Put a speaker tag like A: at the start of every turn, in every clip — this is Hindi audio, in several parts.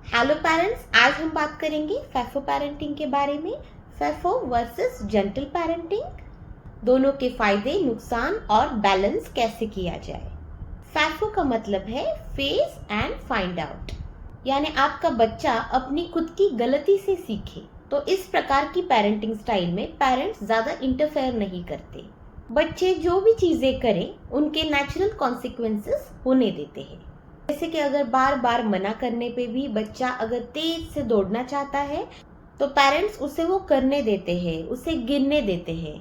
A: हेलो पेरेंट्स, आज हम बात करेंगे फैफो पेरेंटिंग के बारे में। फैफो वर्सेस जेंटल पेरेंटिंग, दोनों के फायदे, नुकसान और बैलेंस कैसे किया जाए। फैफो का मतलब है फेस एंड फाइंड आउट, यानी आपका बच्चा अपनी खुद की गलती से सीखे। तो इस प्रकार की पेरेंटिंग स्टाइल में पेरेंट्स ज्यादा इंटरफेयर नहीं करते। बच्चे जो भी चीजें करें उनके नेचुरल कॉन्सिक्वेंसेस होने देते हैं। जैसे कि अगर बार बार मना करने पे भी बच्चा अगर तेज से दौड़ना चाहता है तो पेरेंट्स उसे वो करने देते हैं, उसे गिरने देते हैं,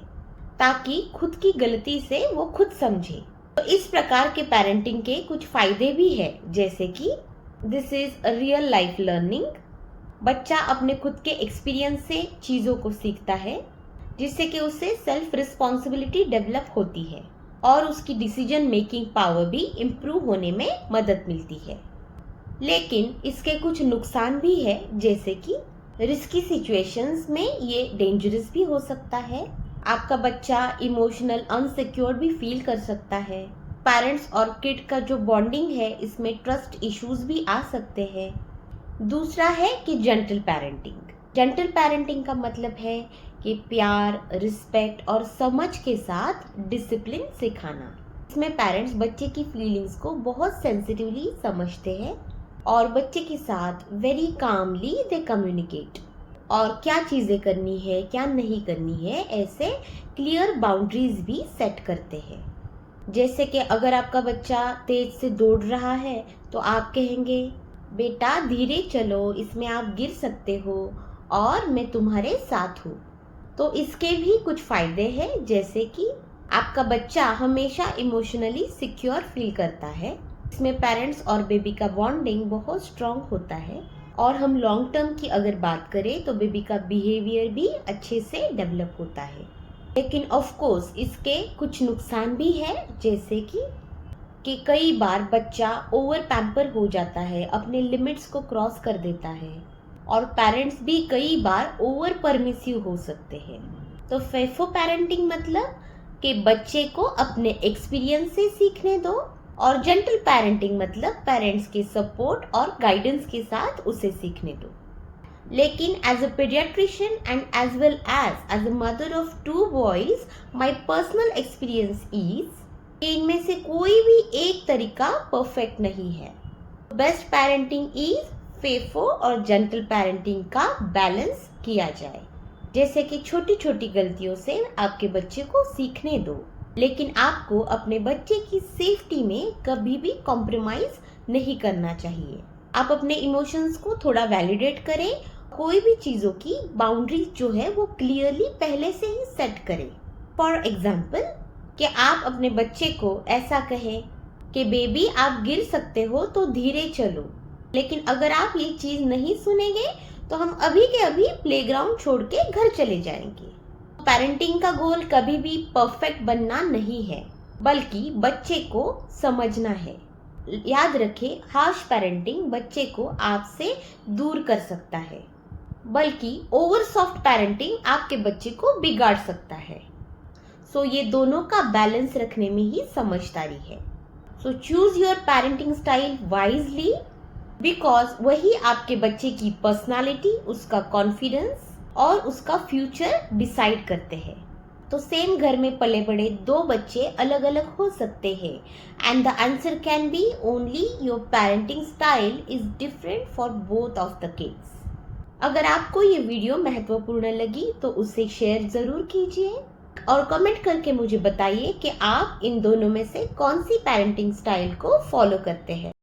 A: ताकि खुद की गलती से वो खुद समझे। तो इस प्रकार के पेरेंटिंग के कुछ फायदे भी है, जैसे कि this is real life learning. बच्चा अपने खुद के एक्सपीरियंस से चीज़ों को सीखता है, जिससे कि उसे सेल्फ रिस्पॉन्सिबिलिटी डेवलप होती है और उसकी डिसीजन मेकिंग पावर भी इम्प्रूव होने में मदद मिलती है। लेकिन इसके कुछ नुकसान भी है, जैसे कि रिस्की सिचुएशंस में ये डेंजरस भी हो सकता है। आपका बच्चा इमोशनल अनसिक्योर भी फील कर सकता है। पेरेंट्स और किड का जो बॉन्डिंग है, इसमें ट्रस्ट इश्यूज भी आ सकते हैं। दूसरा है कि जेंटल पेरेंटिंग। जेंटल पेरेंटिंग का मतलब है कि प्यार, रिस्पेक्ट और समझ के साथ डिसिप्लिन सिखाना। इसमें पेरेंट्स बच्चे की फीलिंग्स को बहुत सेंसिटिवली समझते हैं और बच्चे के साथ वेरी कामली दे कम्युनिकेट, और क्या चीज़ें करनी है क्या नहीं करनी है, ऐसे क्लियर बाउंड्रीज भी सेट करते हैं। जैसे कि अगर आपका बच्चा तेज से दौड़ रहा है तो आप कहेंगे, बेटा धीरे चलो, इसमें आप गिर सकते हो और मैं तुम्हारे साथ हूँ। तो इसके भी कुछ फायदे हैं, जैसे कि आपका बच्चा हमेशा इमोशनली सिक्योर फील करता है। इसमें पेरेंट्स और बेबी का बॉन्डिंग बहुत स्ट्रांग होता है। और हम लॉन्ग टर्म की अगर बात करें तो बेबी का बिहेवियर भी अच्छे से डेवलप होता है। लेकिन ऑफ कोर्स इसके कुछ नुकसान भी है, जैसे कि कई बार बच्चा ओवर पैम्पर हो जाता है, अपने लिमिट्स को क्रॉस कर देता है, और पेरेंट्स भी कई बार ओवर परमिसिव हो सकते हैं। तो फैफो पेरेंटिंग मतलब कि बच्चे को अपने एक्सपीरियंस से सीखने दो, और जेंटल पेरेंटिंग मतलब पेरेंट्स के सपोर्ट और गाइडेंस के साथ उसे सीखने दो। लेकिन as a paediatrician and as well as a mother of 2 boys, my personal experience is इनमें से कोई भी एक तरीका परफेक्ट नहीं है। बेस्ट पेरेंटिंग इज फैफो और जेंटल पेरेंटिंग का बैलेंस किया जाए। जैसे कि छोटी छोटी गलतियों से आपके बच्चे को सीखने दो, लेकिन आपको अपने बच्चे की सेफ्टी में कभी भी कॉम्प्रोमाइज नहीं करना चाहिए। आप अपने इमोशंस को थोड़ा वैलिडेट करें, कोई भी चीज़ों की बाउंड्रीज जो है वो क्लियरली पहले से ही सेट करें। फॉर एग्जाम्पल, कि आप अपने बच्चे को ऐसा कहें कि बेबी आप गिर सकते हो तो धीरे चलो, लेकिन अगर आप ये चीज नहीं सुनेंगे तो हम अभी के अभी प्लेग्राउंड छोड़ के घर चले जाएंगे। पेरेंटिंग का गोल कभी भी परफेक्ट बनना नहीं है, बल्कि बच्चे को समझना है। याद रखें, हार्श पेरेंटिंग बच्चे को आपसे दूर कर सकता है, बल्कि ओवर सॉफ्ट पेरेंटिंग आपके बच्चे को बिगाड़ सकता है। सो ये दोनों का बैलेंस रखने में ही समझदारी है। So choose your parenting style wisely, because वही आपके बच्चे की पर्सनालिटी, उसका कॉन्फिडेंस और उसका फ्यूचर डिसाइड करते हैं। तो सेम घर में पले बड़े 2 बच्चे अलग अलग हो सकते हैं, and the answer can be only your parenting style is different for both of the kids. अगर आपको ये वीडियो महत्वपूर्ण लगी तो उसे शेयर जरूर कीजिए और कमेंट करके मुझे बताइए कि आप इन दोनों में से कौन सी पेरेंटिंग स्टाइल को फॉलो करते हैं।